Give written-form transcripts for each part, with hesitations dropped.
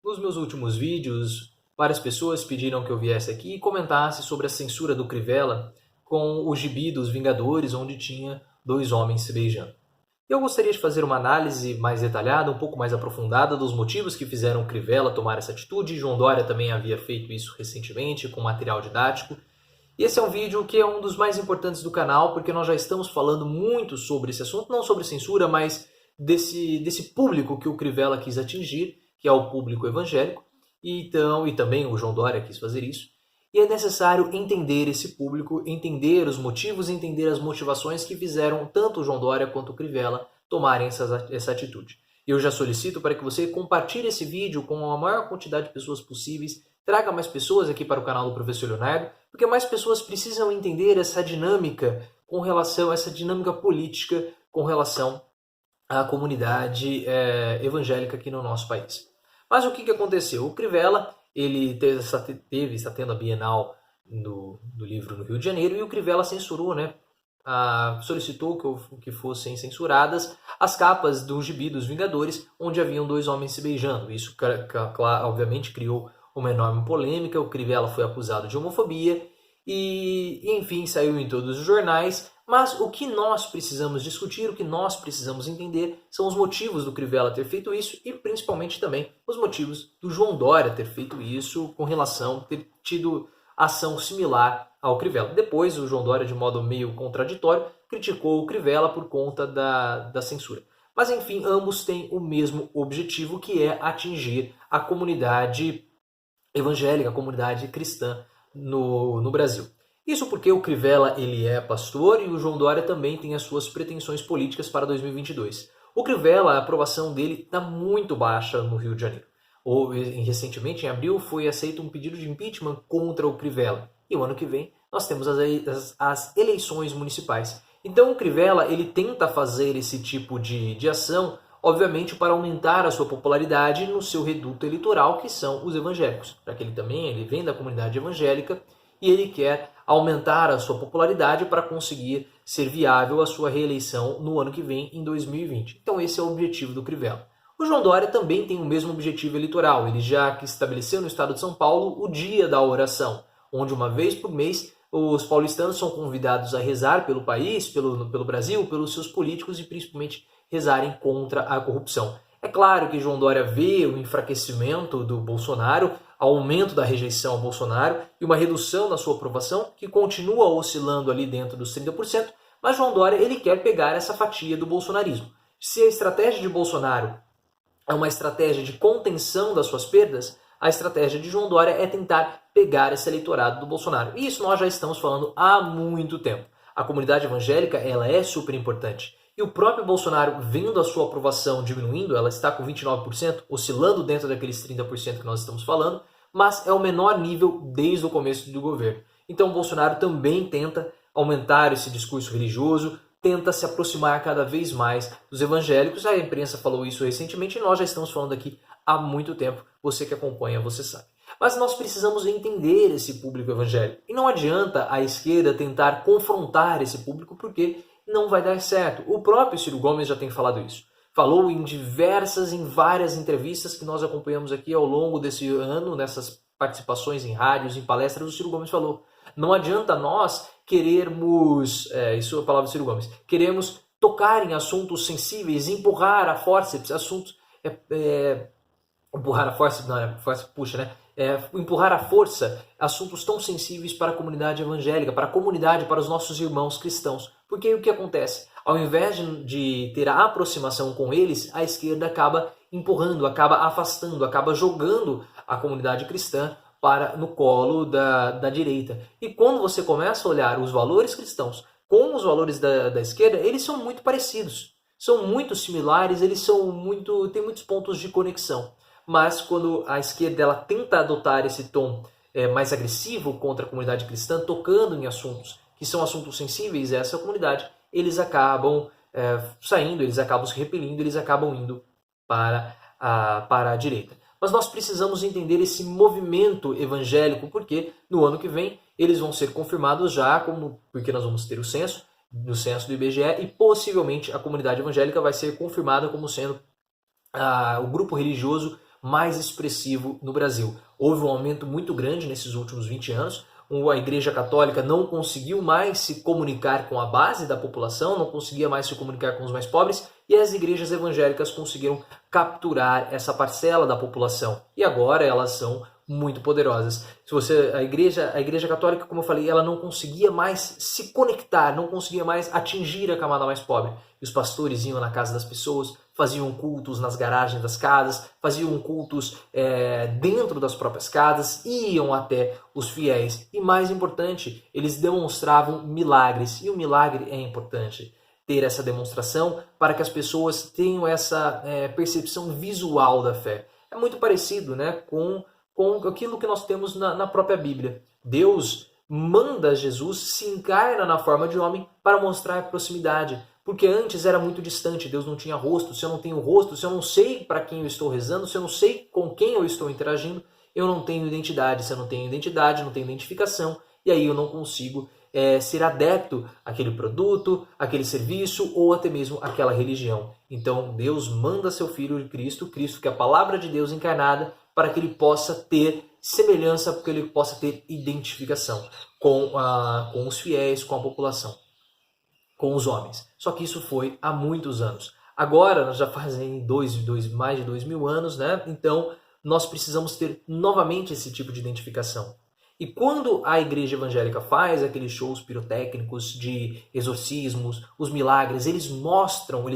Nos meus últimos vídeos, várias pessoas pediram que eu viesse aqui e comentasse sobre a censura do Crivella com o gibi dos Vingadores, onde tinha dois homens se beijando. Eu gostaria de fazer uma análise mais detalhada, um pouco mais aprofundada dos motivos que fizeram o Crivella tomar essa atitude. João Dória também havia feito isso recentemente com material didático. E esse é um vídeo que é um dos mais importantes do canal, porque nós já estamos falando muito sobre esse assunto, não sobre censura, mas desse público que o Crivella quis atingir, que é o público evangélico, e também o João Dória quis fazer isso. E é necessário entender esse público, entender os motivos, entender as motivações que fizeram tanto o João Dória quanto o Crivella tomarem essa atitude. Eu já solicito para que você compartilhe esse vídeo com a maior quantidade de pessoas possíveis, traga mais pessoas aqui para o canal do Professor Leonardo, porque mais pessoas precisam entender essa dinâmica essa dinâmica política com relação à comunidade evangélica aqui no nosso país. Mas o que aconteceu? O Crivella ele está tendo a Bienal do livro no Rio de Janeiro e o Crivella censurou, né? Solicitou que fossem censuradas as capas do gibi dos Vingadores, onde haviam dois homens se beijando. Isso, obviamente, criou uma enorme polêmica. O Crivella foi acusado de homofobia e, enfim, saiu em todos os jornais. Mas o que nós precisamos discutir, o que nós precisamos entender são os motivos do Crivella ter feito isso e principalmente também os motivos do João Dória ter feito isso com relação a ter tido ação similar ao Crivella. Depois o João Dória, de modo meio contraditório, criticou o Crivella por conta da censura. Mas enfim, ambos têm o mesmo objetivo, que é atingir a comunidade evangélica, a comunidade cristã no Brasil. Isso porque o Crivella ele é pastor e o João Dória também tem as suas pretensões políticas para 2022. O Crivella, a aprovação dele está muito baixa no Rio de Janeiro. Recentemente, em abril, foi aceito um pedido de impeachment contra o Crivella. E o ano que vem nós temos as eleições municipais. Então o Crivella ele tenta fazer esse tipo de ação, obviamente para aumentar a sua popularidade no seu reduto eleitoral, que são os evangélicos. Para que ele vem da comunidade evangélica e ele quer aumentar a sua popularidade para conseguir ser viável a sua reeleição no ano que vem, em 2020. Então esse é o objetivo do Crivella. O João Dória também tem o mesmo objetivo eleitoral. Ele já estabeleceu no estado de São Paulo o Dia da Oração, onde uma vez por mês os paulistanos são convidados a rezar pelo país, pelo Brasil, pelos seus políticos e principalmente rezarem contra a corrupção. É claro que João Dória vê o enfraquecimento do Bolsonaro, aumento da rejeição ao Bolsonaro e uma redução na sua aprovação, que continua oscilando ali dentro dos 30%, mas João Dória ele quer pegar essa fatia do bolsonarismo. Se a estratégia de Bolsonaro é uma estratégia de contenção das suas perdas, a estratégia de João Dória é tentar pegar esse eleitorado do Bolsonaro. E isso nós já estamos falando há muito tempo. A comunidade evangélica ela é super importante. E o próprio Bolsonaro, vendo a sua aprovação diminuindo, ela está com 29%, oscilando dentro daqueles 30% que nós estamos falando, mas é o menor nível desde o começo do governo. Então o Bolsonaro também tenta aumentar esse discurso religioso, tenta se aproximar cada vez mais dos evangélicos. A imprensa falou isso recentemente e nós já estamos falando aqui há muito tempo. Você que acompanha, você sabe. Mas nós precisamos entender esse público evangélico. E não adianta a esquerda tentar confrontar esse público porque não vai dar certo. O próprio Ciro Gomes já tem falado isso. Falou em várias entrevistas que nós acompanhamos aqui ao longo desse ano, nessas participações em rádios, em palestras, o Ciro Gomes falou: não adianta nós querermos, isso é a palavra do Ciro Gomes, queremos tocar em assuntos sensíveis, empurrar a forceps, empurrar a força, não, puxa, né? Empurrar à força assuntos tão sensíveis para a comunidade evangélica, para a comunidade, para os nossos irmãos cristãos. Porque o que acontece? Ao invés de ter a aproximação com eles, a esquerda acaba empurrando, acaba afastando, acaba jogando a comunidade cristã no colo da direita. E quando você começa a olhar os valores cristãos com os valores da esquerda, eles são muito parecidos, são muito similares, têm muitos pontos de conexão. Mas quando a esquerda ela tenta adotar esse tom mais agressivo contra a comunidade cristã, tocando em assuntos que são assuntos sensíveis a essa comunidade, eles acabam saindo, eles acabam se repelindo, eles acabam indo para a direita. Mas nós precisamos entender esse movimento evangélico, porque no ano que vem eles vão ser confirmados já, porque nós vamos ter o censo do IBGE, e possivelmente a comunidade evangélica vai ser confirmada como sendo o grupo religioso mais expressivo no Brasil. Houve um aumento muito grande nesses últimos 20 anos. A Igreja Católica não conseguiu mais se comunicar com a base da população, não conseguia mais se comunicar com os mais pobres, e as igrejas evangélicas conseguiram capturar essa parcela da população. E agora elas são muito poderosas. A igreja Católica, como eu falei, ela não conseguia mais se conectar, não conseguia mais atingir a camada mais pobre. E os pastores iam na casa das pessoas, faziam cultos nas garagens das casas, faziam cultos dentro das próprias casas, iam até os fiéis. E mais importante, eles demonstravam milagres. E o milagre é importante, ter essa demonstração para que as pessoas tenham essa percepção visual da fé. É muito parecido, né, com aquilo que nós temos na própria Bíblia. Deus manda Jesus se encarna na forma de homem para mostrar proximidade. Porque antes era muito distante, Deus não tinha rosto. Se eu não tenho rosto, se eu não sei para quem eu estou rezando, se eu não sei com quem eu estou interagindo, eu não tenho identidade. Se eu não tenho identidade, não tenho identificação, e aí eu não consigo ser adepto àquele produto, àquele serviço ou até mesmo àquela religião. Então Deus manda seu Filho Cristo que é a palavra de Deus encarnada, para que ele possa ter semelhança, porque ele possa ter identificação com os fiéis, com a população, com os homens. Só que isso foi há muitos anos. Agora, nós já fazem mais de 2000 anos, né? Então, nós precisamos ter novamente esse tipo de identificação. E quando a igreja evangélica faz aqueles shows pirotécnicos de exorcismos, os milagres, eles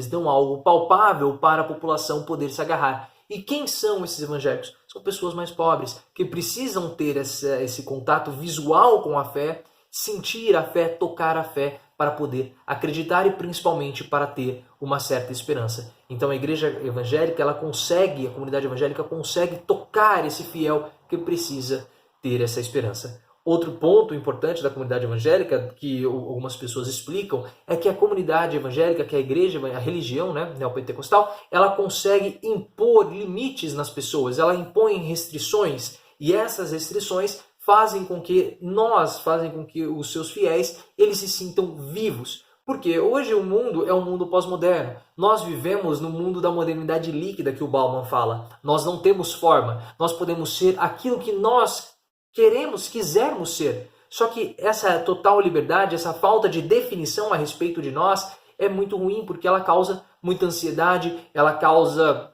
dão algo palpável para a população poder se agarrar. E quem são esses evangélicos? São pessoas mais pobres, que precisam ter esse contato visual com a fé, sentir a fé, tocar a fé, para poder acreditar e principalmente para ter uma certa esperança. Então a igreja evangélica, a comunidade evangélica consegue tocar esse fiel que precisa ter essa esperança. Outro ponto importante da comunidade evangélica, que algumas pessoas explicam, é que a comunidade evangélica, que a igreja, a religião, né, neopentecostal, ela consegue impor limites nas pessoas, ela impõe restrições, e essas restrições fazem com que os seus fiéis, eles se sintam vivos. Porque hoje o mundo é um mundo pós-moderno. Nós vivemos no mundo da modernidade líquida que o Bauman fala. Nós não temos forma. Nós podemos ser aquilo que nós quisermos ser. Só que essa total liberdade, essa falta de definição a respeito de nós é muito ruim, porque ela causa muita ansiedade, ela causa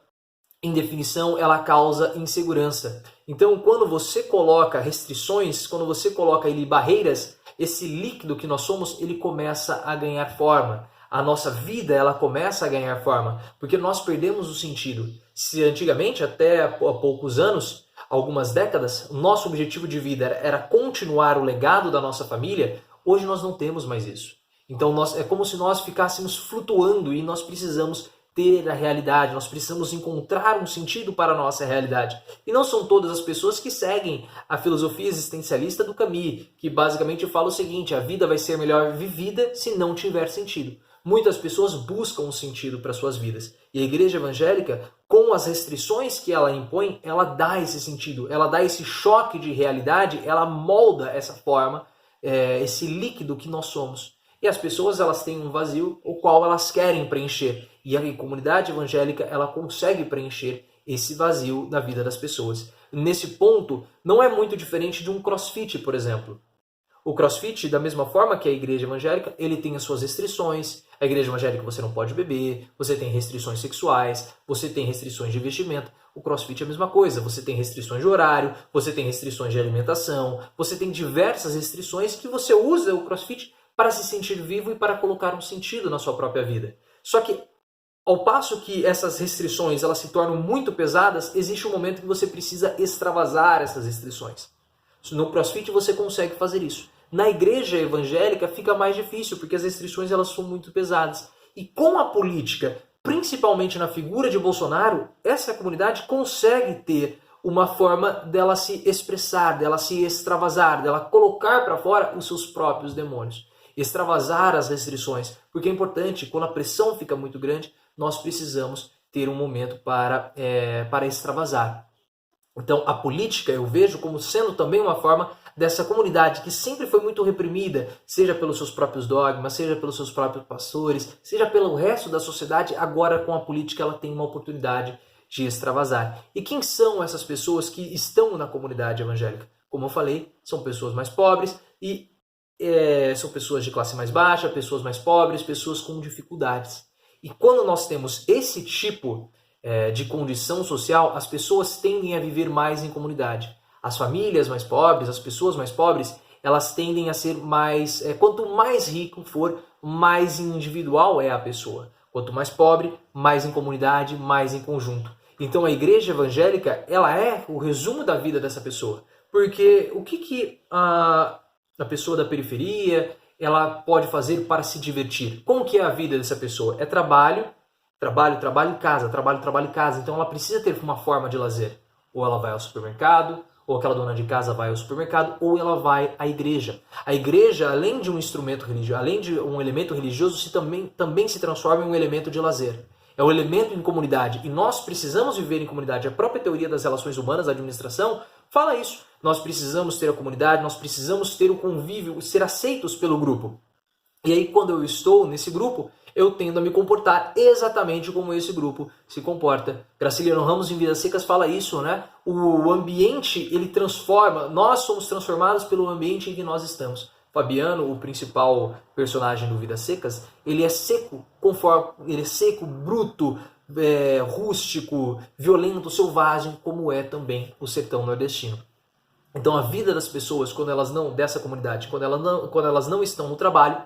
indefinição, ela causa insegurança. Então, quando você coloca restrições, quando você coloca ali barreiras, esse líquido que nós somos, ele começa a ganhar forma. A nossa vida, ela começa a ganhar forma, porque nós perdemos o sentido. Se antigamente, até há poucos anos, algumas décadas, o nosso objetivo de vida era continuar o legado da nossa família, hoje nós não temos mais isso. Então é como se nós ficássemos flutuando e nós precisamos ter a realidade, nós precisamos encontrar um sentido para a nossa realidade. E não são todas as pessoas que seguem a filosofia existencialista do Camus, que basicamente fala o seguinte: a vida vai ser melhor vivida se não tiver sentido. Muitas pessoas buscam um sentido para suas vidas. E a igreja evangélica, com as restrições que ela impõe, ela dá esse sentido, ela dá esse choque de realidade, ela molda essa forma, esse líquido que nós somos. E as pessoas, elas têm um vazio, o qual elas querem preencher. E a comunidade evangélica, ela consegue preencher esse vazio na vida das pessoas. Nesse ponto, não é muito diferente de um crossfit, por exemplo. O crossfit, da mesma forma que a igreja evangélica, ele tem as suas restrições. A igreja evangélica você não pode beber, você tem restrições sexuais, você tem restrições de vestimenta. O crossfit é a mesma coisa, você tem restrições de horário, você tem restrições de alimentação, você tem diversas restrições que você usa o crossfit para se sentir vivo e para colocar um sentido na sua própria vida. Só que, ao passo que essas restrições elas se tornam muito pesadas, existe um momento que você precisa extravasar essas restrições. No CrossFit você consegue fazer isso. Na igreja evangélica fica mais difícil, porque as restrições elas são muito pesadas. E com a política, principalmente na figura de Bolsonaro, essa comunidade consegue ter uma forma dela se expressar, dela se extravasar, dela colocar para fora os seus próprios demônios. Extravasar as restrições, porque é importante, quando a pressão fica muito grande, nós precisamos ter um momento para extravasar. Então, a política eu vejo como sendo também uma forma dessa comunidade que sempre foi muito reprimida, seja pelos seus próprios dogmas, seja pelos seus próprios pastores, seja pelo resto da sociedade. Agora, com a política, ela tem uma oportunidade de extravasar. E quem são essas pessoas que estão na comunidade evangélica? Como eu falei, são pessoas mais pobres e são pessoas de classe mais baixa, pessoas mais pobres, pessoas com dificuldades. E quando nós temos esse tipo de condição social, as pessoas tendem a viver mais em comunidade. As famílias mais pobres, as pessoas mais pobres, elas tendem a ser mais... quanto mais rico for, mais individual é a pessoa. Quanto mais pobre, mais em comunidade, mais em conjunto. Então a igreja evangélica, ela é o resumo da vida dessa pessoa. Porque o que a pessoa da periferia ela pode fazer para se divertir? Como que é a vida dessa pessoa? É trabalho, trabalho, trabalho em casa, trabalho, trabalho em casa. Então ela precisa ter uma forma de lazer. Ou ela vai ao supermercado, ou aquela dona de casa vai ao supermercado, ou ela vai à igreja. A igreja, além de um instrumento religioso, além de um elemento religioso, também se transforma em um elemento de lazer. É um elemento em comunidade. E nós precisamos viver em comunidade. A própria teoria das relações humanas, da administração, fala isso. Nós precisamos ter a comunidade, nós precisamos ter o convívio, ser aceitos pelo grupo. E aí, quando eu estou nesse grupo, eu tendo a me comportar exatamente como esse grupo se comporta. Graciliano Ramos, em Vidas Secas, fala isso, né? O ambiente, ele transforma, nós somos transformados pelo ambiente em que nós estamos. Fabiano, o principal personagem do Vidas Secas, ele é seco, ele é seco, bruto, rústico, violento, selvagem, como é também o sertão nordestino. Então a vida das pessoas, dessa comunidade, quando elas não estão no trabalho,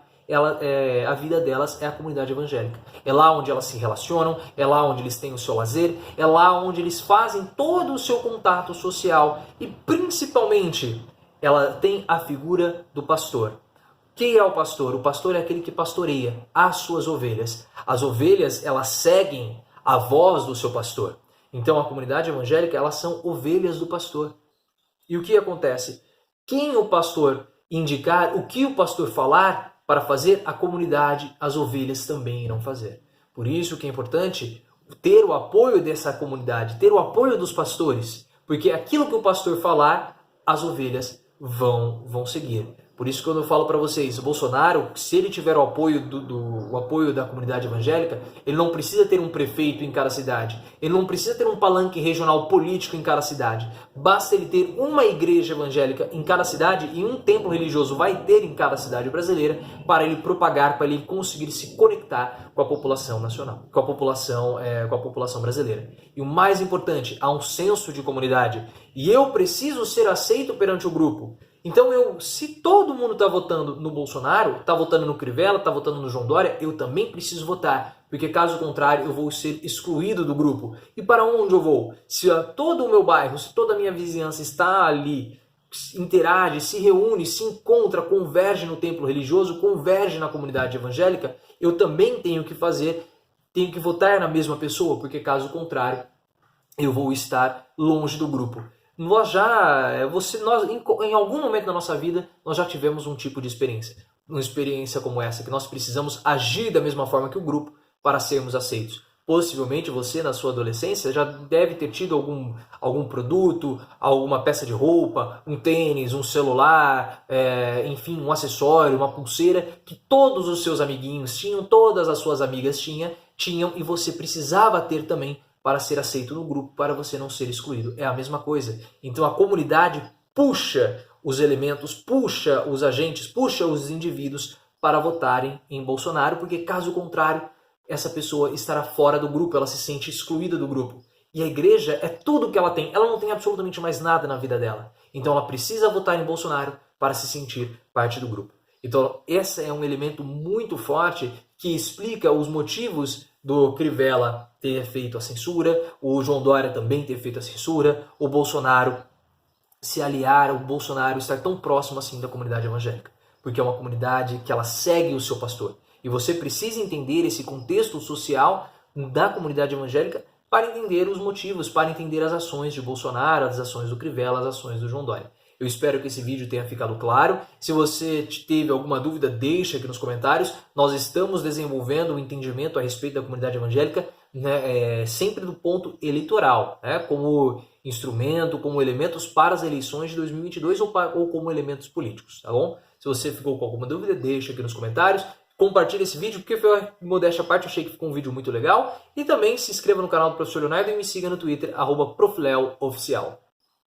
a vida delas é a comunidade evangélica. É lá onde elas se relacionam, é lá onde eles têm o seu lazer, é lá onde eles fazem todo o seu contato social e principalmente ela tem a figura do pastor. Quem é o pastor? O pastor é aquele que pastoreia as suas ovelhas. As ovelhas, elas seguem a voz do seu pastor. Então a comunidade evangélica, elas são ovelhas do pastor. E o que acontece? Quem o pastor indicar, o que o pastor falar para fazer, a comunidade, as ovelhas também irão fazer. Por isso que é importante ter o apoio dessa comunidade, ter o apoio dos pastores, porque aquilo que o pastor falar, as ovelhas vão seguir. Por isso que quando eu falo para vocês, o Bolsonaro, se ele tiver o apoio o apoio da comunidade evangélica, ele não precisa ter um prefeito em cada cidade, ele não precisa ter um palanque regional político em cada cidade. Basta ele ter uma igreja evangélica em cada cidade e um templo religioso vai ter em cada cidade brasileira para ele propagar, para ele conseguir se conectar com a população nacional, com a população brasileira. E o mais importante, há um senso de comunidade. E eu preciso ser aceito perante o grupo. Então, se todo mundo está votando no Bolsonaro, está votando no Crivella, está votando no João Dória, eu também preciso votar. Porque caso contrário, eu vou ser excluído do grupo. E para onde eu vou? Se todo o meu bairro, se toda a minha vizinhança está ali, interage, se reúne, se encontra, converge no templo religioso, converge na comunidade evangélica, eu também tenho que votar na mesma pessoa, porque caso contrário, eu vou estar longe do grupo. Em algum momento da nossa vida, nós já tivemos um tipo de experiência. Uma experiência como essa, que nós precisamos agir da mesma forma que o grupo para sermos aceitos. Possivelmente você, na sua adolescência, já deve ter tido algum produto, alguma peça de roupa, um tênis, um celular, enfim, um acessório, uma pulseira, que todos os seus amiguinhos tinham, todas as suas amigas tinham e você precisava ter também para ser aceito no grupo, para você não ser excluído. É a mesma coisa. Então a comunidade puxa os elementos, puxa os agentes, puxa os indivíduos para votarem em Bolsonaro, porque caso contrário, essa pessoa estará fora do grupo, ela se sente excluída do grupo. E a igreja é tudo que ela tem, ela não tem absolutamente mais nada na vida dela. Então ela precisa votar em Bolsonaro para se sentir parte do grupo. Então esse é um elemento muito forte que explica os motivos do Crivella ter feito a censura, o João Dória também ter feito a censura, o Bolsonaro se aliar, o Bolsonaro estar tão próximo assim da comunidade evangélica. Porque é uma comunidade que ela segue o seu pastor. E você precisa entender esse contexto social da comunidade evangélica para entender os motivos, para entender as ações de Bolsonaro, as ações do Crivella, as ações do João Dória. Eu espero que esse vídeo tenha ficado claro. Se você teve alguma dúvida, deixa aqui nos comentários. Nós estamos desenvolvendo um entendimento a respeito da comunidade evangélica, né, sempre do ponto eleitoral, né, como instrumento, como elementos para as eleições de 2022 ou como elementos políticos, tá bom? Se você ficou com alguma dúvida, deixa aqui nos comentários. Compartilhe esse vídeo, porque foi, modéstia à parte, eu achei que ficou um vídeo muito legal. E também se inscreva no canal do Professor Leonardo e me siga no Twitter, @profleoficial.